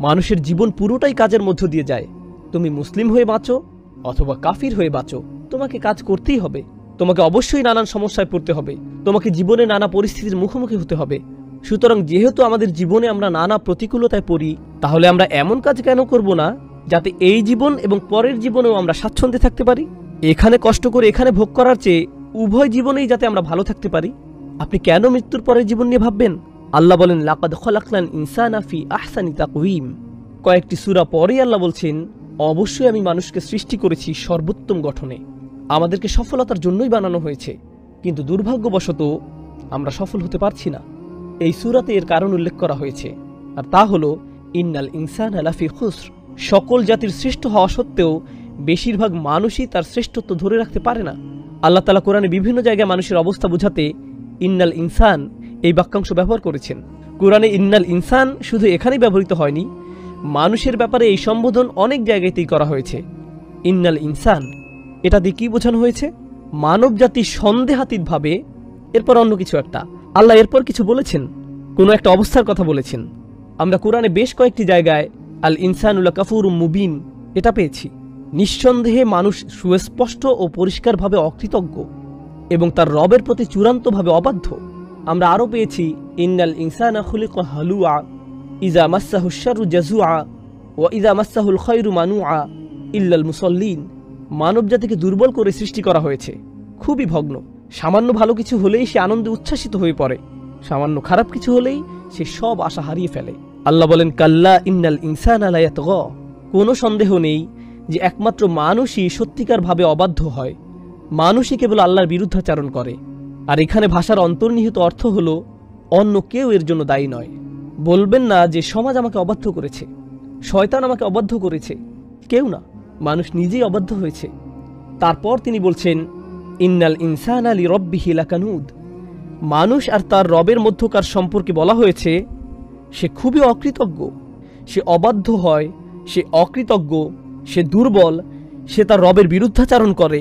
মানুষের জীবন পুরোটাই কাজের মধ্য দিয়ে যায়। তুমি মুসলিম হয়ে বাঁচো অথবা কাফির হয়ে বাঁচো, তোমাকে কাজ করতেই হবে। তোমাকে অবশ্যই নানান সমস্যায় পড়তে হবে, তোমাকে জীবনে নানা পরিস্থিতির মুখোমুখি হতে হবে। সুতরাং যেহেতু আমাদের জীবনে আমরা নানা প্রতিকূলতায় পড়ি, তাহলে আমরা এমন কাজ কেন করব না যাতে এই জীবন এবং পরের জীবনেও আমরা স্বাচ্ছন্দ্যে থাকতে পারি? এখানে কষ্ট করে এখানে ভোগ করার চেয়ে উভয় জীবনেই যাতে আমরা ভালো থাকতে পারি। আপনি কেন মৃত্যুর পরের জীবন নিয়ে ভাববেন? আল্লাহ বলেন, লাকাদ খলাকনাল ইনসানা ফি আহসানি তাকওয়িম। কয়েকটি সূরা পরেই আল্লাহ বলছেন, অবশ্যই আমি মানুষকে সৃষ্টি করেছি সর্বোত্তম গঠনে। আমাদেরকে সফলতার জন্যই বানানো হয়েছে, কিন্তু দুর্ভাগ্যবশত আমরা সফল হতে পারছি না। এই সূরাতে এর কারণ উল্লেখ করা হয়েছে, আর তা হলো ইন্নাল ইনসানা লাফি খুসর। সকল জাতির শ্রেষ্ঠ হওয়া সত্ত্বেও বেশিরভাগ মানুষই তার শ্রেষ্ঠত্ব ধরে রাখতে পারে না। আল্লাহ তাআলা কোরআনে বিভিন্ন জায়গায় মানুষের অবস্থা বোঝাতে ইন্নাল ইনসান এই বাক্যাংশ ব্যবহার করেছেন। কোরআনে ইন্নাল ইনসান শুধু এখানেই ব্যবহৃত হয়নি, মানুষের ব্যাপারে এই সম্বোধন অনেক জায়গাতেই করা হয়েছে। ইন্নাল ইনসান এটা দিয়ে কি বোঝানো হয়েছে? মানব জাতি সন্দেহাতীতভাবে এরপর অন্য কিছু একটা, আল্লাহ এরপর কিছু বলেছেন, কোনো একটা অবস্থার কথা বলেছেন। আমরা কোরআনে বেশ কয়েকটি জায়গায় আল ইনসানুল কাফুরুম মুবিন এটা পেয়েছি। নিঃসন্দেহে মানুষ সুস্পষ্ট ও পরিষ্কারভাবে অকৃতজ্ঞ এবং তার রবের প্রতি চূড়ান্তভাবে অবাধ্য। আমরা আরও পেয়েছি ইন্নাল ইনসানা খুলিকা হালুআ ইজা মাসসাহুশ শাররু জাজুআ ওয়া ইজা মাসসাহুল খায়রু মানুআ ইল্লাল মুসাল্লিন। মানব জাতিকে দুর্বল করে সৃষ্টি করা হয়েছে, খুবই ভগ্ন। সামান্য ভালো কিছু হলেই সে আনন্দে উচ্ছ্বাসিত হয়ে পড়ে, সামান্য খারাপ কিছু হলেই সে সব আশা হারিয়ে ফেলে। আল্লাহ বলেন, কাল্লা ইন্নাল ইনসানা লা ইয়াতগা। কোনো সন্দেহ নেই যে একমাত্র মানুষই সত্যিকারভাবে অবাধ্য হয়, মানুষই কেবল আল্লাহর বিরুদ্ধাচারণ করে। আর এখানে ভাষার অন্তর্নিহিত অর্থ হলো অন্য কেউ এর জন্য দায়ী নয়। বলবেন না যে সমাজ আমাকে অবাধ্য করেছে, শয়তান আমাকে অবাধ্য করেছে, কেউ না, মানুষ নিজেই অবাধ্য হয়েছে। তারপর তিনি বলছেন, ইন্নাল ইনসানা লিরব্বিহি লাকানুদ। মানুষ আর তার রবের মধ্যকার সম্পর্কে বলা হয়েছে সে খুবই অকৃতজ্ঞ, সে অবাধ্য হয়, সে অকৃতজ্ঞ, সে দুর্বল, সে তার রবের বিরুদ্ধাচারণ করে।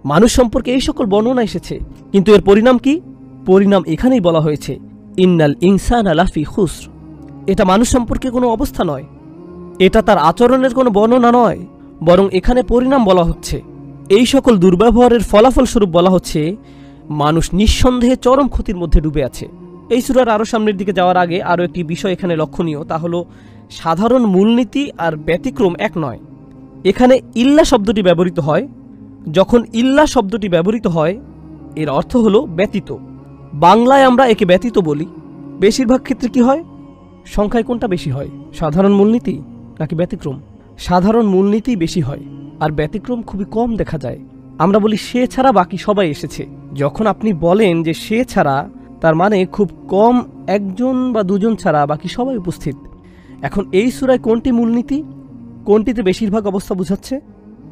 মানুষ সম্পর্কে এই সকল বর্ণনা এসেছে, কিন্তু এর পরিণাম কি? পরিণাম এখানেই বলা হয়েছে, ইন্নাল ইনসানা লাফি খুসর। এটা মানুষ সম্পর্কে কোনো অবস্থা নয়, এটা তার আচরণের কোনো বর্ণনা নয়, বরং এখানে পরিণাম বলা হচ্ছে। এই সকল দুর্ব্যবহারের ফলাফলস্বরূপ বলা হচ্ছে মানুষ নিঃসন্দেহে চরম ক্ষতির মধ্যে ডুবে আছে। এই সূরার আরও সামনের দিকে যাওয়ার আগে আরও একটি বিষয় এখানে লক্ষণীয়, তা হলো সাধারণ মূলনীতি আর ব্যতিক্রম এক নয়। এখানে ইল্লা শব্দটি ব্যবহৃত হয়। যখন ইল্লা শব্দটি ব্যবহৃত হয় এর অর্থ হলো ব্যতীত। বাংলায় আমরা একে ব্যতীত বলি, বেশিরভাগ ক্ষেত্রে কি হয়? সংখ্যায় কোনটা বেশি হয়, সাধারণ মূলনীতি নাকি ব্যতিক্রম? সাধারণ মূলনীতি বেশি হয় আর ব্যতিক্রম খুবই কম দেখা যায়। আমরা বলি সে ছাড়া বাকি সবাই এসেছে। যখন আপনি বলেন যে সে ছাড়া, তার মানে খুব কম একজন বা দুজন ছাড়া বাকি সবাই উপস্থিত। এখন এই সূরায় কোনটি মূলনীতি, কোনটিতে বেশিরভাগ অবস্থা বোঝাচ্ছে?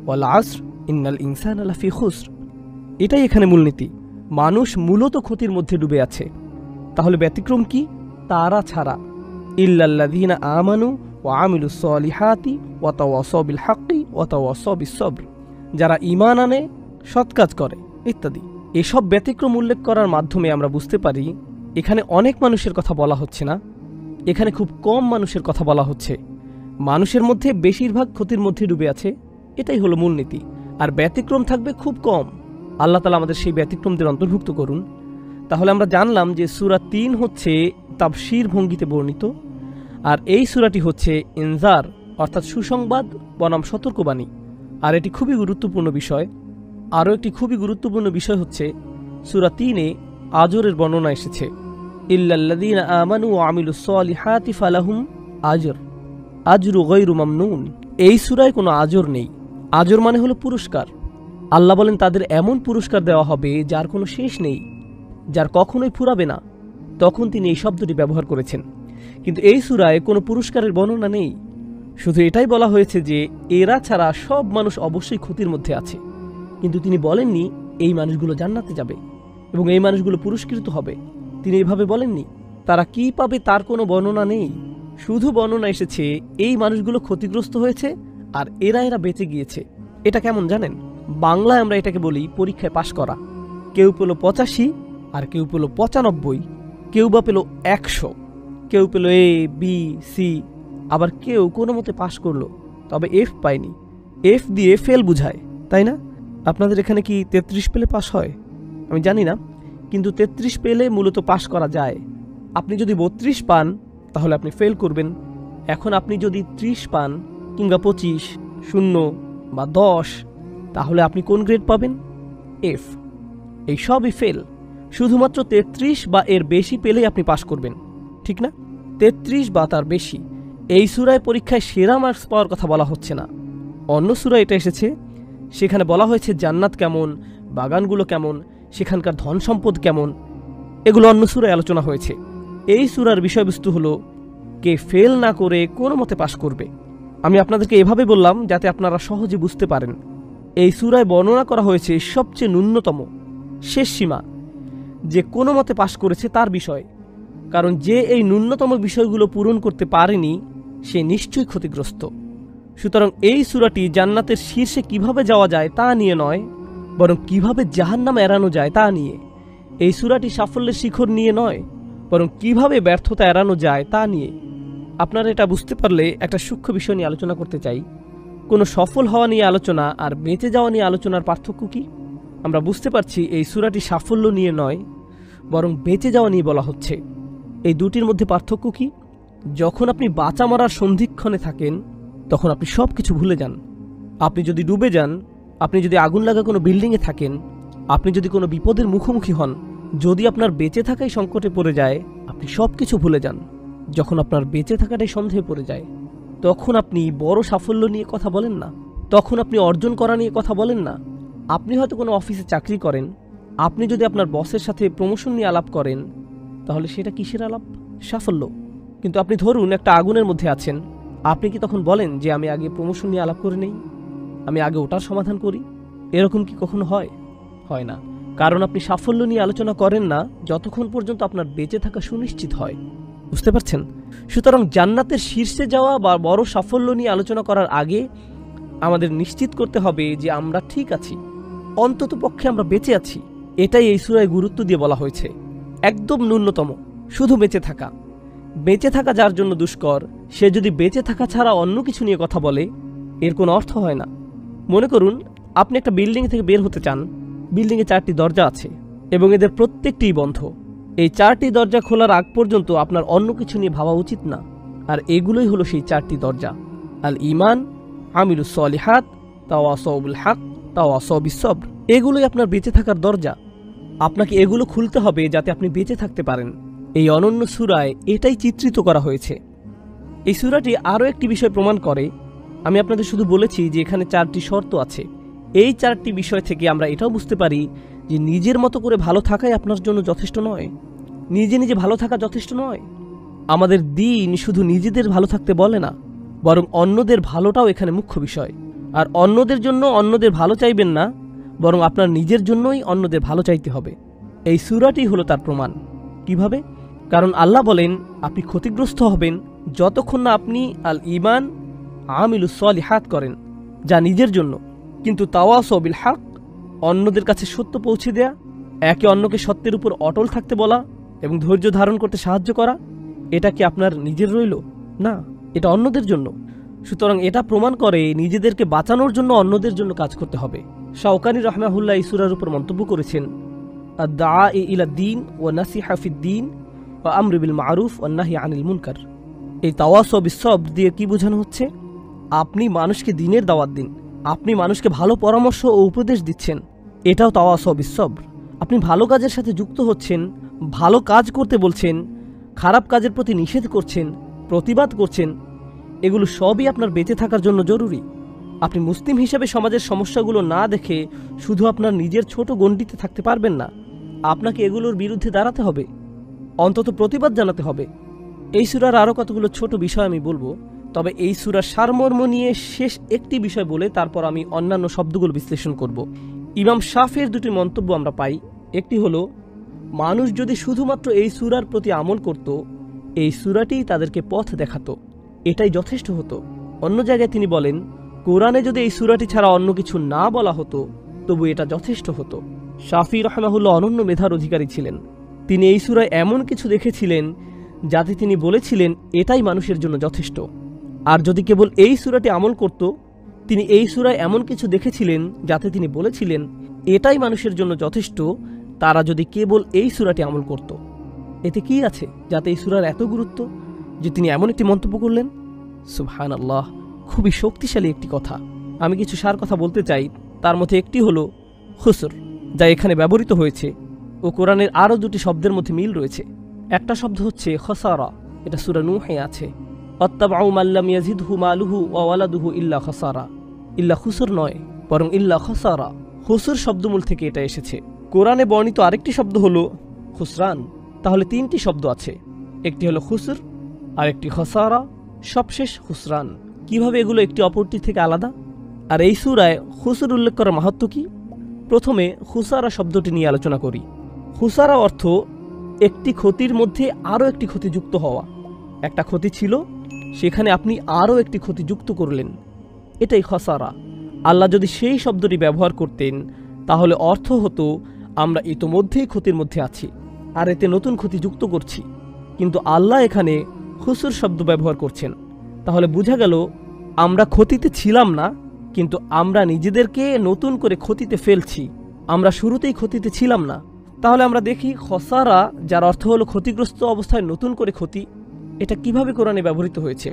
ওয়াল আসর ইন্নাল ইনসানা লাফি খুসর, এটাই এখানে মূলনীতি। মানুষ মূলত ক্ষতির মধ্যে ডুবে আছে। তাহলে ব্যতিক্রম কি? তারা ছাড়া, ইল্লাল্লাযীনা আমানু ওয়া আমিলুস সলিহাতি ওয়া তাওয়াসাউ বিল হাক্কি ওয়া তাওয়াসাউ বিস সবর, যারা ঈমান আনে, সৎ কাজ করে ইত্যাদি। এসব ব্যতিক্রম উল্লেখ করার মাধ্যমে আমরা বুঝতে পারি এখানে অনেক মানুষের কথা বলা হচ্ছে না, এখানে খুব কম মানুষের কথা বলা হচ্ছে। মানুষের মধ্যে বেশিরভাগ ক্ষতির মধ্যে ডুবে আছে, এটাই হলো মূলনীতি। আর ব্যতিক্রম থাকবে খুব কম। আল্লাহ তাআলা আমাদের সেই ব্যতিক্রমদের অন্তর্ভুক্ত করুন। তাহলে আমরা জানলাম যে সূরা ৩ হচ্ছে তাফসীর ভঙ্গিতে বর্ণিত, আর এই সূরাটি হচ্ছে ইনজার অর্থাৎ সুসংবাদ বনাম সতর্কবাণী। আর এটি খুবই গুরুত্বপূর্ণ বিষয়। আরও একটি খুবই গুরুত্বপূর্ণ বিষয় হচ্ছে সূরা ৩-এ আজরের বর্ণনা এসেছে, ইল্লাল্লাযীনা আমানু ওয়া আমিলুস সলিহাতি ফালাহুম আজর আজরু গায়রু মামনুন। এই সূরায় কোনো আজর নেই। আজর মানে হলো পুরস্কার। আল্লাহ বলেন তাদের এমন পুরস্কার দেওয়া হবে যার কোনো শেষ নেই, যার কখনোই ফুরাবে না। তখন তিনি এই শব্দটি ব্যবহার করেছেন। কিন্তু এই সূরায় কোনো পুরস্কারের বর্ণনা নেই, শুধু এটাই বলা হয়েছে যে এরা ছাড়া সব মানুষ অবশ্যই ক্ষতির মধ্যে আছে। কিন্তু তিনি বলেননি এই মানুষগুলো জান্নাতে যাবে এবং এই মানুষগুলো পুরস্কৃত হবে। তিনি এভাবে বলেননি। তারা কি পাবে তার কোনো বর্ণনা নেই, শুধু বর্ণনা এসেছে এই মানুষগুলো ক্ষতিগ্রস্ত হয়েছে আর এরা বেঁচে গিয়েছে। এটা কেমন জানেন? বাংলায় আমরা এটাকে বলি পরীক্ষায় পাশ করা। কেউ পেল 85 আর কেউ পেল 95, কেউ বা পেল 100, কেউ পেল A, B, C, আবার কেউ কোনো মতে পাশ করলো তবে এফ পায়নি। এফ দিয়ে ফেল বুঝায়, তাই না? আপনাদের এখানে কি 33 পেলে পাশ হয় আমি জানি না, কিন্তু 33 পেলে মূলত পাশ করা যায়। আপনি যদি 32 পান তাহলে আপনি ফেল করবেন। এখন আপনি যদি 30 পান কিংবা 25, 0 বা 10, তাহলে আপনি কোন গ্রেড পাবেন? এফ। এই সবই ফেল। শুধুমাত্র 33 বা এর বেশি পেলেই আপনি পাশ করবেন, ঠিক না? 33 বা তার বেশি। এই সূরায় পরীক্ষায় সেরা মার্কস পাওয়ার কথা বলা হচ্ছে না। অন্য সূরায় এটা এসেছে, সেখানে বলা হয়েছে জান্নাত কেমন, বাগানগুলো কেমন, সেখানকার ধন সম্পদ কেমন, এগুলো অন্য সূরায় আলোচনা হয়েছে। এই সূরার বিষয়বস্তু হলো কে ফেল না করে কোনো মতে পাশ করবে। আমি আপনাদেরকে এভাবে বললাম যাতে আপনারা সহজে বুঝতে পারেন। এই সূরায় বর্ণনা করা হয়েছে সবচেয়ে ন্যূনতম শেষ সীমা, যে কোনো মতে পাশ করেছে তার বিষয়। কারণ যে এই ন্যূনতম বিষয়গুলো পূরণ করতে পারেনি সে নিশ্চয়ই ক্ষতিগ্রস্ত। সুতরাং এই সূরাটি জান্নাতের শীর্ষে কিভাবে যাওয়া যায় তা নিয়ে নয়, বরং কিভাবে জাহান্নাম এড়ানো যায় তা নিয়ে। এই সূরাটি সাফল্যের শিখর নিয়ে নয়, বরং কিভাবে ব্যর্থতা এড়ানো যায় তা নিয়ে। আপনারা এটা বুঝতে পারলে একটা সূক্ষ্ম বিষয় নিয়ে আলোচনা করতে চাই। কোনো সফল হওয়া নিয়ে আলোচনা আর বেঁচে যাওয়া নিয়ে আলোচনার পার্থক্য কি? আমরা বুঝতে পারছি এই সূরাটি সাফল্য নিয়ে নয়, বরং বেঁচে যাওয়া নিয়ে বলা হচ্ছে। এই দুটির মধ্যে পার্থক্য কি? যখন আপনি বাঁচা মরার সন্ধিক্ষণে থাকেন তখন আপনি সব কিছু ভুলে যান। আপনি যদি ডুবে যান, আপনি যদি আগুন লাগা কোনো বিল্ডিংয়ে থাকেন, আপনি যদি কোনো বিপদের মুখোমুখি হন, যদি আপনার বেঁচে থাকাই সংকটে পড়ে যায়, আপনি সব কিছু ভুলে যান। যখন আপনার বেঁচে থাকাটাই সন্দেহে পড়ে যায়, তখন আপনি বড় সাফল্য নিয়ে কথা বলেন না, তখন আপনি অর্জন করা নিয়ে কথা বলেন না। আপনি হয়তো কোনো অফিসে চাকরি করেন, আপনি যদি আপনার বসের সাথে প্রমোশন নিয়ে আলাপ করেন, তাহলে সেটা কিসের আলাপ? সাফল্য। কিন্তু আপনি ধরুন একটা আগুনের মধ্যে আছেন, আপনি কি তখন বলেন যে আমি আগে প্রমোশন নিয়ে আলাপ করে নেই, আমি আগে ওটার সমাধান করি? এরকম কি কখনো হয়? হয় না। কারণ আপনি সাফল্য নিয়ে আলোচনা করেন না যতক্ষণ পর্যন্ত আপনার বেঁচে থাকা সুনিশ্চিত হয়। বুঝতে পারছেন? সুতরাং জান্নাতের শীর্ষে যাওয়া বা বড় সাফল্য নিয়ে আলোচনা করার আগে আমাদের নিশ্চিত করতে হবে যে আমরা ঠিক আছি, অন্তত পক্ষে আমরা বেঁচে আছি। এটাই এই সূরায় গুরুত্ব দিয়ে বলা হয়েছে। একদম ন্যূনতম, শুধু বেঁচে থাকা। বেঁচে থাকা যার জন্য দুষ্কর, সে যদি বেঁচে থাকা ছাড়া অন্য কিছু নিয়ে কথা বলে, এর কোনো অর্থ হয় না। মনে করুন আপনি একটা বিল্ডিং থেকে বের হতে চান। বিল্ডিংয়ে 4টি দরজা আছে এবং এদের প্রত্যেকটিই বন্ধ। এই 4টি দরজা খোলার আগ পর্যন্ত আপনার অন্য কিছু নিয়ে ভাবা উচিত না। আর এগুলোই হলো সেই 4টি দরজা: আল ঈমান, আমিলুস সলিহাত, তাওয়াসাউ বিল হক, তাওয়াসাউ বিস সবর। এগুলোই আপনার বেঁচে থাকার দরজা। আপনাকে এগুলো খুলতে হবে যাতে আপনি বেঁচে থাকতে পারেন। এই অনন্য সূরায় এটাই চিত্রিত করা হয়েছে। এই সূরাটি আরও একটি বিষয় প্রমাণ করে। আমি আপনাদের শুধু বলেছি যে এখানে 4টি শর্ত আছে। এই 4টি বিষয় থেকে আমরা এটাও বুঝতে পারি যে নিজের মতো করে ভালো থাকাই আপনার জন্য যথেষ্ট নয়। নিজে নিজে ভালো থাকা যথেষ্ট নয়। আমাদের দিন শুধু নিজেদের ভালো থাকতে বলে না, বরং অন্যদের ভালোটাও এখানে মুখ্য বিষয়। আর অন্যদের জন্য অন্যদের ভালো চাইবেন না, বরং আপনার নিজের জন্যই অন্যদের ভালো চাইতে হবে। এই সূরাটি হলো তার প্রমাণ। কিভাবে? কারণ আল্লাহ বলেন আপনি ক্ষতিগ্রস্ত হবেন যতক্ষণ না আপনি আল ঈমান, আমিলুস সলিহাত করেন, যা নিজের জন্য। কিন্তু তাওয়াসাউ বিল হক, অন্যদের কাছে সত্য পৌঁছে দেয়া, একে অন্যকে সত্যের উপর অটল থাকতে বলা এবং ধৈর্য ধারণ করতে সাহায্য করা, এটা কি আপনার নিজের রইল? না, এটা অন্যদের জন্য। সুতরাং এটা প্রমাণ করে নিজেদেরকে বাঁচানোর জন্য অন্যদের জন্য কাজ করতে হবে। শাওকানি রাহমাহুল্লাহ এই সূরার উপর মন্তব্য করেছেন, আদ-দাআই ইলা দ্বীন ওয়া নাসিহা ফিদ-দ্বীন ওয়া আমর বিল মারুফ ওয়া নাহি আনিল মুনকার। এই তাওয়াসাউ বিস সবর দিয়ে কি বোঝানো হচ্ছে? আপনি মানুষকে দ্বীনের দাওয়াত দিন, আপনি মানুষকে ভালো পরামর্শ ও উপদেশ দিচ্ছেন, এটাও তাওয়াসাউ বিস সবর। আপনি ভালো কাজের সাথে যুক্ত হচ্ছেন, ভালো কাজ করতে বলছেন, খারাপ কাজের প্রতি নিষেধ করছেন, প্রতিবাদ করছেন, এগুলো সবই আপনার বেঁচে থাকার জন্য জরুরি। আপনি মুসলিম হিসেবে সমাজের সমস্যাগুলো না দেখে শুধু আপনার নিজের ছোট গণ্ডিতে থাকতে পারবেন না। আপনাকে এগুলোর বিরুদ্ধে দাঁড়াতে হবে, অন্তত প্রতিবাদ জানাতে হবে। এই সূরার আরও কতগুলো ছোট বিষয় আমি বলবো, তবে এই সূরার সারমর্ম নিয়ে শেষ একটি বিষয় বলে তারপর আমি অন্যান্য শব্দগুলো বিশ্লেষণ করব। ইমাম শাফির দুটি মন্তব্য আমরা পাই। একটি হলো, মানুষ যদি শুধুমাত্র এই সূরার প্রতি আমল করত, এই সূরাটিই তাদেরকে পথ দেখাতো, এটাই যথেষ্ট হতো। অন্য জায়গায় তিনি বলেন, কোরআনে যদি এই সূরাটি ছাড়া অন্য কিছু না বলা হতো তবু এটা যথেষ্ট হতো। শাফি রাহমাহুল্লাহ অনন্য মেধার অধিকারী ছিলেন। তিনি এই সূরায় এমন কিছু দেখেছিলেন যাতে তিনি বলেছিলেন এটাই মানুষের জন্য যথেষ্ট। আর যদি কেবল এই সূরাটি আমল করত, তিনি এই সূরায় এমন কিছু দেখেছিলেন যাতে তিনি বলেছিলেন এটাই মানুষের জন্য যথেষ্ট, তারা যদি কেবল এই সূরাটি আমল করত। এতে কি আছে যাতে এই সূরার এত গুরুত্ব যে তিনি এমন একটি মন্তব্য করলেন? সুবহানাল্লাহ, খুবই শক্তিশালী একটি কথা। আমি কিছু সার কথা বলতে চাই। তার মধ্যে একটি হলো খুসর, যা এখানে ব্যবহৃত হয়েছে ও কোরআনের আরও দুটি শব্দের মধ্যে মিল রয়েছে। একটা শব্দ হচ্ছে খসারা, এটা সূরা নূহে আছে। অত্তাবাউ মাল্লাম ইয়াজিদহু মালুহু ওয়া ওয়ালাদুহু ইল্লা খসারা। ইল্লা খুসর নয়, বরং ইল্লা খসারা। খুসর শব্দমূল থেকে এটা এসেছে। কোরআনে বর্ণিত আরেকটি শব্দ হলো খুসরান। তাহলে তিনটি শব্দ আছে, একটি হলো খুসর, আরেকটি খসারা, সবশেষ খুসরান। কিভাবে এগুলো একটি অপরটি থেকে আলাদা? আর এই সূরায় খুসর উল্লেখ করার মাহাত্ম্য কি? প্রথমে খুসারা শব্দটি নিয়ে আলোচনা করি। খুসারা অর্থ একটি ক্ষতির মধ্যে আরও একটি ক্ষতি যুক্ত হওয়া। একটা ক্ষতি ছিল, সেখানে আপনি আরও একটি ক্ষতি যুক্ত করলেন, এটাই খসারা। আল্লাহ যদি সেই শব্দটি ব্যবহার করতেন তাহলে অর্থ হতো আমরা ইতোমধ্যেই ক্ষতির মধ্যে আছি আর এতে নতুন ক্ষতি যুক্ত করছি। কিন্তু আল্লাহ এখানে খুসুর শব্দ ব্যবহার করছেন, তাহলে বোঝা গেল আমরা ক্ষতিতে ছিলাম না, কিন্তু আমরা নিজেদেরকে নতুন করে ক্ষতিতে ফেলছি। আমরা শুরুতেই ক্ষতিতে ছিলাম না। তাহলে আমরা দেখি খসারা, যার অর্থ হলো ক্ষতিগ্রস্ত অবস্থায় নতুন করে ক্ষতি, এটা কিভাবে কোরআনে ব্যবহৃত হয়েছে।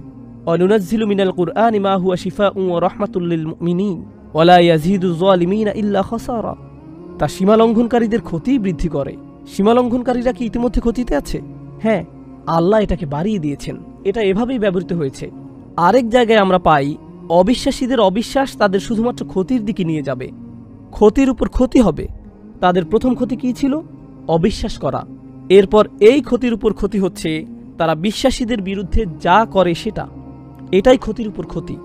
অনুনাজ্জিলু মিনাল কুরআনি মা হুয়া শিফাউন ওয়া রাহমাতুল লিল মুমিনিন ওয়া লা ইয়াজিদু যালিমিনা ইল্লা খসারা। তা সীমালঙ্ঘনকারীদের ক্ষতি বৃদ্ধি করে। সীমালঙ্ঘনকারীরা কি ইতিমধ্যে ক্ষতিতে আছে? হ্যাঁ, আল্লাহ এটাকে বাড়িয়ে দিয়েছেন। এটা এভাবেই ব্যবহৃত হয়েছে। আরেক জায়গায় আমরা পাই অবিশ্বাসীদের অবিশ্বাস তাদের শুধুমাত্র ক্ষতির দিকে নিয়ে যাবে, ক্ষতির উপর ক্ষতি হবে। তাদের প্রথম ক্ষতি কি ছিল? অবিশ্বাস করা। এরপর এই ক্ষতির উপর ক্ষতি হচ্ছে তারা বিশ্বাসীদের বিরুদ্ধে যা করে সেটা, এটাই ক্ষতির উপর ক্ষতি।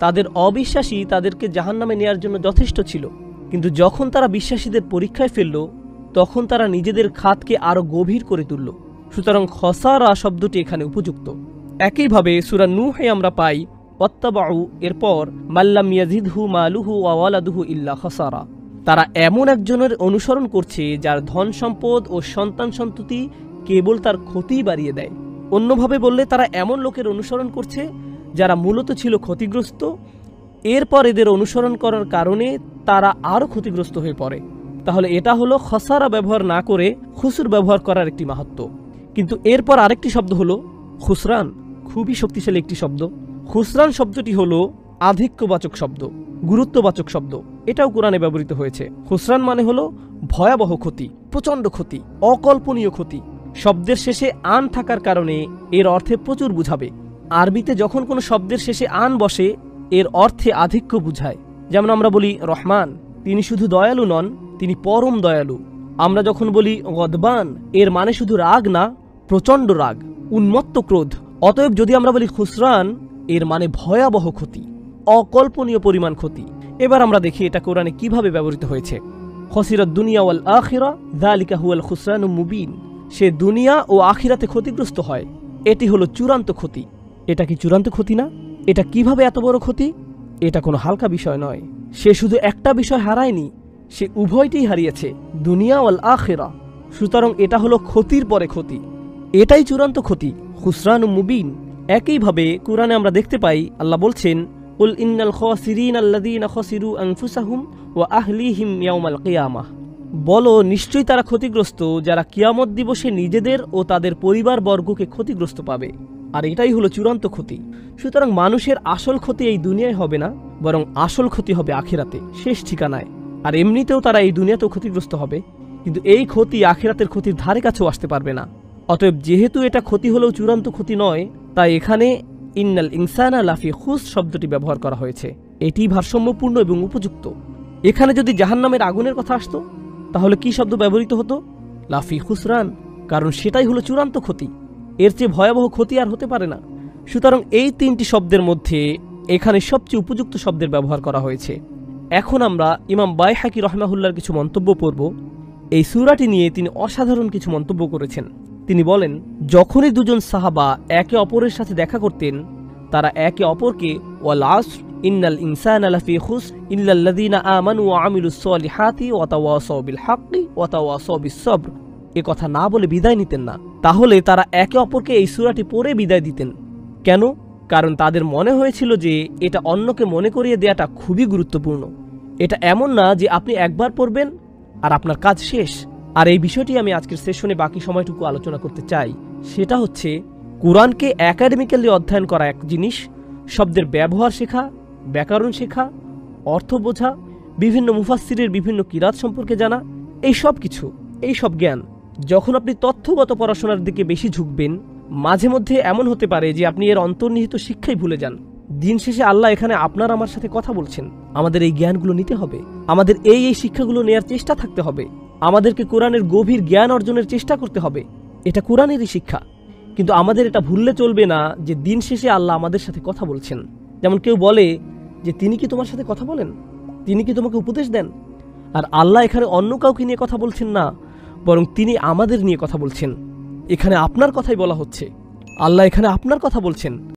তাদের অবিশ্বাসী তাদেরকে জাহান্নামে নেয়ার জন্য যথেষ্ট ছিল, কিন্তু যখন তারা বিশ্বাসীদের পরীক্ষায় ফেলল তখন তারা নিজেদের খাতকে আরও গভীর করে তুলল। সুতরাং খসারা শব্দটি এখানে উপযুক্ত। একইভাবে সূরা নূহে আমরা পাই ওয়াত্তাবাউ, এরপর মাল্লাম ইয়াজিদহু মালুহু ওয়া ওয়ালাদুহু ইল্লা খসারা। তারা এমন একজনের অনুসরণ করছে যার ধন সম্পদ ও সন্তান সন্ততি কেবল তার ক্ষতিই বাড়িয়ে দেয়। অন্যভাবে বললে তারা এমন লোকের অনুসরণ করছে যারা মূলত ছিল ক্ষতিগ্রস্ত, এরপর এদের অনুসরণ করার কারণে তারা আরও ক্ষতিগ্রস্ত হয়ে পড়ে। তাহলে এটা হলো খসারা ব্যবহার না করে খুসুর ব্যবহার করার একটি মাহাত্ম্য। কিন্তু এরপর আরেকটি শব্দ হলো খুসরান, খুবই শক্তিশালী একটি শব্দ। খুসরান শব্দটি হলো আধিক্যবাচক শব্দ, গুরুত্ববাচক শব্দ। এটাও কোরআনে ব্যবহৃত হয়েছে। খুসরান মানে হলো ভয়াবহ ক্ষতি, প্রচণ্ড ক্ষতি, অকল্পনীয় ক্ষতি। শব্দের শেষে আন থাকার কারণে এর অর্থে প্রচুর বুঝাবে। আরবিতে যখন কোনো শব্দের শেষে আন বসে এর অর্থে আধিক্য বুঝায়। যেমন আমরা বলি রহমান, তিনি শুধু দয়ালু নন, তিনি পরম দয়ালু। আমরা যখন বলি গদবান, এর মানে শুধু রাগ না, প্রচণ্ড রাগ, উন্মত্ত ক্রোধ। অতএব যদি আমরা বলি খুসরান, এর মানে ভয়াবহ ক্ষতি, অকল্পনীয় পরিমাণ ক্ষতি। এবার আমরা দেখি এটা কোরআনে কিভাবে ব্যবহৃত হয়েছে। খসিরাত দুনিয়া ওয়াল আখিরা যালিকা হুয়াল খুসরানুম মুবিন। সে দুনিয়া ও আখিরাতে ক্ষতিগ্রস্ত হয়, এটি হলো চূড়ান্ত ক্ষতি। এটা কি চূড়ান্ত ক্ষতি না? এটা কিভাবে এত বড় ক্ষতি? এটা কোনো হালকা বিষয় নয়। সে শুধু একটা বিষয় হারায়নি, সে উভয়টিই হারিয়েছে, দুনিয়া ওয়াল আখিরা। সুতরাং এটা হলো ক্ষতির পরে ক্ষতি, এটাই চূড়ান্ত ক্ষতি, খুসরানুম মুবিন। একইভাবে কোরআনে আমরা দেখতে পাই আল্লাহ বলছেন কুল ইন্নাল খাসিরিনা আল্লাযীনা খাসিরু আনফুসাহুম ওয়া আহলিহিম ইয়াওমাল কিয়ামাহ। বলো, নিশ্চয়ই তারা ক্ষতিগ্রস্ত যারা কিয়ামত দিবসে নিজেদের ও তাদের পরিবারবর্গকে ক্ষতিগ্রস্ত পাবে। আর এটাই হলো চূড়ান্ত ক্ষতি। সুতরাং মানুষের আসল ক্ষতি এই দুনিয়ায় হবে না, বরং আসল ক্ষতি হবে আখিরাতে, শেষ ঠিকানায়। আর এমনিতেও তারা এই দুনিয়াতেও ক্ষতিগ্রস্ত হবে, কিন্তু এই ক্ষতি আখিরাতের ক্ষতির ধারে কাছেও আসতে পারবে না। অতএব যেহেতু এটা ক্ষতি হলেও চূড়ান্ত ক্ষতি নয়, তাই এখানে ইন্নাল ইনসানা লাফি খুস শব্দটি ব্যবহার করা হয়েছে। এটি ভারসাম্যপূর্ণ এবং উপযুক্ত। এখানে যদি জাহান্নামের আগুনের কথা আসতো তাহলে কি শব্দ ব্যবহৃত হতো? লাফি খুসরান, কারণ সেটাই হলো চূড়ান্ত ক্ষতি। এর চেয়ে ভয়াবহ ক্ষতি আর হতে পারে না। সুতরাং এই তিনটি শব্দের মধ্যে এখানে সবচেয়ে উপযুক্ত শব্দের ব্যবহার করা হয়েছে। এখন আমরা ইমাম বাইহাকি রহমাহুল্লাহর কিছু মন্তব্য পড়ব। এই সূরাটি নিয়ে তিনি অসাধারণ কিছু মন্তব্য করেছেন। তিনি বলেন, যখনই দুজন সাহাবা একে অপরের সাথে দেখা করতেন তারা একে অপরকে ওয়াল আসর ইন্নাল ইনসানা লাফি খুস ইল্লাল্লাযীনা আমানু ওয়া আমিলুস সলিহাতি ওয়া তাওয়াসাউ বিল হাক্কি ওয়া তাওয়াসাউ বিস সবর এ কথা না বলে বিদায় নিতেন না। তাহলে তারা একে অপরকে এই সূরাটি পড়ে বিদায় দিতেন। কেন? কারণ তাদের মনে হয়েছিল যে এটা অন্যকে মনে করিয়ে দেওয়াটা খুবই গুরুত্বপূর্ণ। এটা এমন না যে আপনি একবার পড়বেন আর আপনার কাজ শেষ। আর এই বিষয়টি আমি আজকের সেশনে বাকি সময়টুকু আলোচনা করতে চাই। সেটা হচ্ছে কোরআনকে একাডেমিক্যালি অধ্যয়ন করা এক জিনিস, শব্দের ব্যবহার শেখা, ব্যাকরণ শেখা, অর্থ বোঝা, বিভিন্ন মুফাসসিরের বিভিন্ন কিরাত সম্পর্কে জানা, এই সব জ্ঞান। যখন আপনি তথ্যগত পড়াশোনার দিকে বেশি ঝুঁকবেন, মাঝে মধ্যে এমন হতে পারে যে আপনি এর অন্তর্নিহিত শিক্ষাই ভুলে যান। দিন শেষে আল্লাহ এখানে আপনার আমার সাথে কথা বলছেন। আমাদের এই জ্ঞানগুলো নিতে হবে, আমাদের এই শিক্ষাগুলো নেয়ার চেষ্টা থাকতে হবে, আমাদেরকে কোরআনের গভীর জ্ঞান অর্জনের চেষ্টা করতে হবে। এটা কোরআনেরই শিক্ষা। কিন্তু আমাদের এটা ভুললে চলবে না যে দিন শেষে আল্লাহ আমাদের সাথে কথা বলছেন। যেমন কেউ বলে যে তিনি কি তোমার সাথে কথা বলেন, তিনি কি তোমাকে উপদেশ দেন? আর আল্লাহ এখানে অন্য কাউকে নিয়ে কথা বলছেন না, বরং তিনি আমাদের নিয়ে কথা বলছেন। এখানে আপনার কথাই বলা হচ্ছে, আল্লাহ এখানে আপনার কথা বলছেন।